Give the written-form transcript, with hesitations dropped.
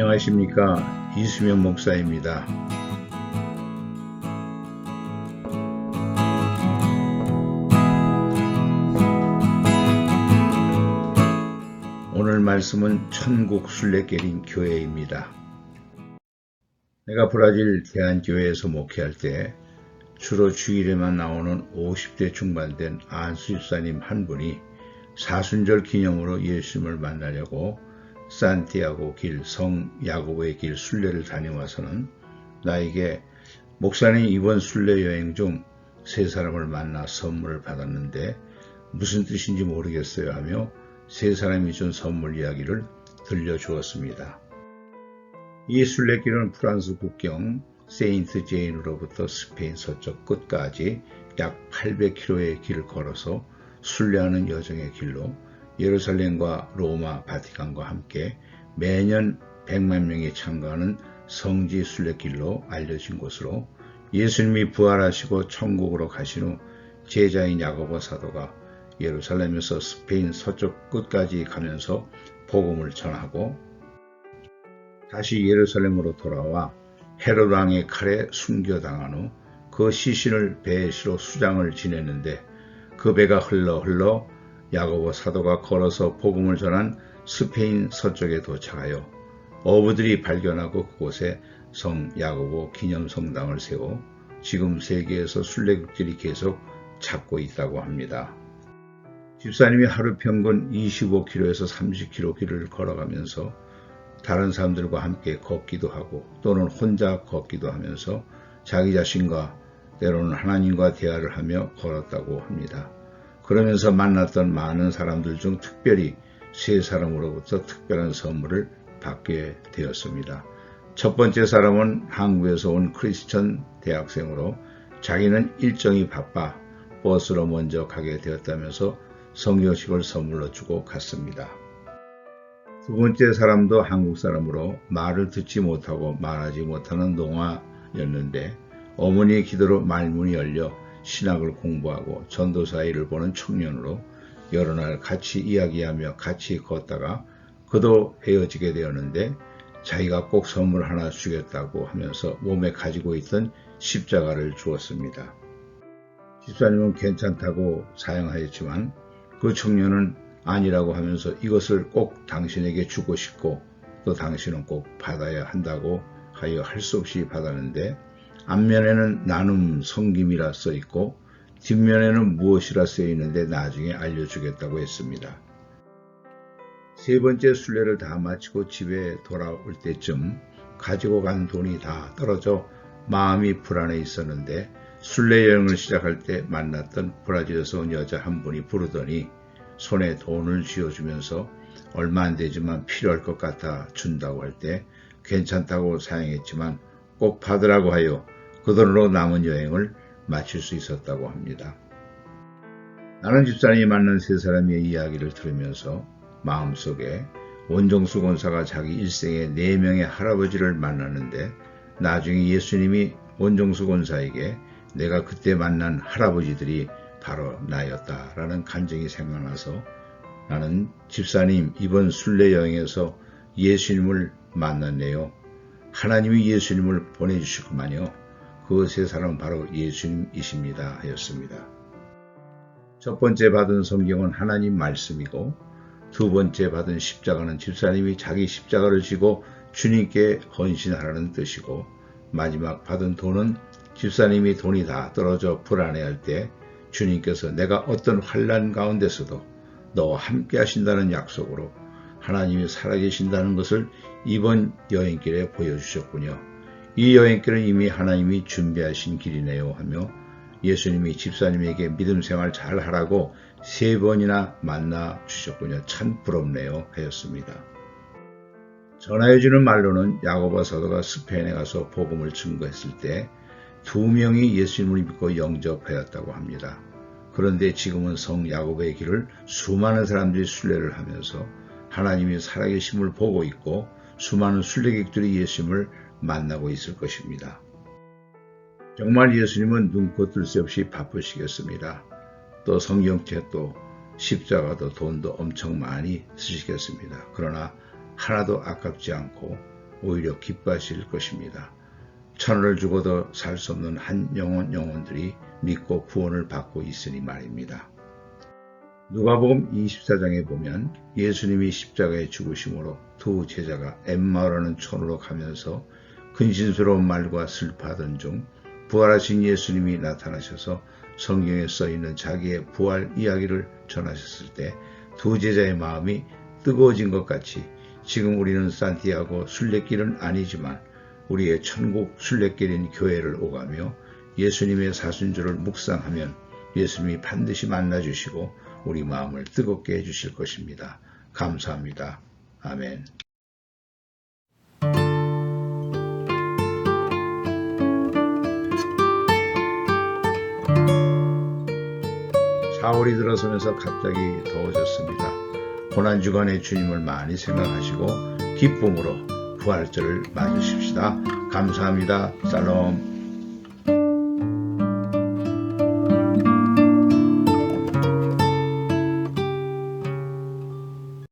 안녕하십니까, 이수명 목사입니다. 오늘 말씀은 천국 순례길인 교회입니다. 내가 브라질 대한교회에서 목회할 때 주로 주일에만 나오는 50대 중반된 안수 집사님 한 분이 사순절 기념으로 예수님을 만나려고 산티아고 길, 성 야고보의 길 순례를 다녀와서는 나에게 목사님 이번 순례 여행 중 세 사람을 만나 선물을 받았는데 무슨 뜻인지 모르겠어요 하며 세 사람이 준 선물 이야기를 들려주었습니다. 이 순례길은 프랑스 국경 세인트 제인으로부터 스페인 서쪽 끝까지 약 800km의 길을 걸어서 순례하는 여정의 길로 예루살렘과 로마, 바티칸과 함께 매년 100만 명이 참가하는 성지 순례길로 알려진 곳으로 예수님이 부활하시고 천국으로 가신 후 제자인 야고보 사도가 예루살렘에서 스페인 서쪽 끝까지 가면서 복음을 전하고 다시 예루살렘으로 돌아와 헤롯 왕의 칼에 순교당한 후 그 시신을 배에 실어 수장을 지냈는데 그 배가 흘러 야고보 사도가 걸어서 복음을 전한 스페인 서쪽에 도착하여 어부들이 발견하고 그곳에 성 야고보 기념성당을 세워 지금 세계에서 순례길이 계속 찾고 있다고 합니다. 집사님이 하루 평균 25km에서 30km 길을 걸어가면서 다른 사람들과 함께 걷기도 하고 또는 혼자 걷기도 하면서 자기 자신과 때로는 하나님과 대화를 하며 걸었다고 합니다. 그러면서 만났던 많은 사람들 중 특별히 세 사람으로부터 특별한 선물을 받게 되었습니다. 첫 번째 사람은 한국에서 온 크리스천 대학생으로 자기는 일정이 바빠 버스로 먼저 가게 되었다면서 성경책을 선물로 주고 갔습니다. 두 번째 사람도 한국 사람으로 말을 듣지 못하고 말하지 못하는 농아였는데 어머니의 기도로 말문이 열려 신학을 공부하고 전도사 일을 보는 청년으로 여러 날 같이 이야기하며 같이 걷다가 그도 헤어지게 되었는데 자기가 꼭 선물 하나 주겠다고 하면서 몸에 가지고 있던 십자가를 주었습니다. 집사님은 괜찮다고 사양하였지만 그 청년은 아니라고 하면서 이것을 꼭 당신에게 주고 싶고 또 당신은 꼭 받아야 한다고 하여 할 수 없이 받았는데 앞면에는 나눔 섬김이라 써있고 뒷면에는 무엇이라 써있는데 나중에 알려주겠다고 했습니다. 세 번째 순례를 다 마치고 집에 돌아올 때쯤 가지고 간 돈이 다 떨어져 마음이 불안해 있었는데 순례 여행을 시작할 때 만났던 브라질에서 온 여자 한 분이 부르더니 손에 돈을 쥐어주면서 얼마 안 되지만 필요할 것 같아 준다고 할 때 괜찮다고 사양했지만 꼭 받으라고 하여 그 돈으로 남은 여행을 마칠 수 있었다고 합니다. 나는 집사님이 만난 세 사람의 이야기를 들으면서 마음속에 원정수 권사가 자기 일생에 4명의 할아버지를 만났는데 나중에 예수님이 원정수 권사에게 내가 그때 만난 할아버지들이 바로 나였다라는 감정이 생각나서 나는 집사님 이번 순례 여행에서 예수님을 만났네요. 하나님이 예수님을 보내주시구만요. 그 세 사람은 바로 예수님이십니다 하였습니다. 첫 번째 받은 성경은 하나님 말씀이고 두 번째 받은 십자가는 집사님이 자기 십자가를 지고 주님께 헌신하라는 뜻이고 마지막 받은 돈은 집사님이 돈이 다 떨어져 불안해할 때 주님께서 내가 어떤 환난 가운데서도 너와 함께 하신다는 약속으로 하나님이 살아계신다는 것을 이번 여행길에 보여주셨군요. 이 여행길은 이미 하나님이 준비하신 길이네요 하며 예수님이 집사님에게 믿음 생활 잘 하라고 3번이나 만나 주셨군요. 참 부럽네요 하였습니다. 전하여주는 말로는 야고보 사도가 스페인에 가서 복음을 증거했을 때 2명이 예수님을 믿고 영접하였다고 합니다. 그런데 지금은 성 야고보의 길을 수많은 사람들이 순례를 하면서 하나님이 살아계심을 보고 있고 수많은 순례객들이 예수님을 만나고 있을 것입니다. 정말 예수님은 눈코 뜰 새 없이 바쁘시겠습니다. 또 성경책도 십자가도 돈도 엄청 많이 쓰시겠습니다. 그러나 하나도 아깝지 않고 오히려 기뻐하실 것입니다. 천을 주고도 살 수 없는 한 영혼들이 믿고 구원을 받고 있으니 말입니다. 누가복음 24장에 보면 예수님이 십자가에 죽으심으로 두 제자가 엠마오라는 촌으로 가면서 근심스러운 말과 슬퍼하던 중 부활하신 예수님이 나타나셔서 성경에 써있는 자기의 부활 이야기를 전하셨을 때 두 제자의 마음이 뜨거워진 것 같이 지금 우리는 산티아고 순례길은 아니지만 우리의 천국 순례길인 교회를 오가며 예수님의 사순절을 묵상하면 예수님이 반드시 만나주시고 우리 마음을 뜨겁게 해주실 것입니다. 감사합니다. 아멘. 4월이 들어서면서 갑자기 더워졌습니다. 고난주간에 주님을 많이 생각하시고 기쁨으로 부활절을 맞으십시다. 감사합니다. 살롬.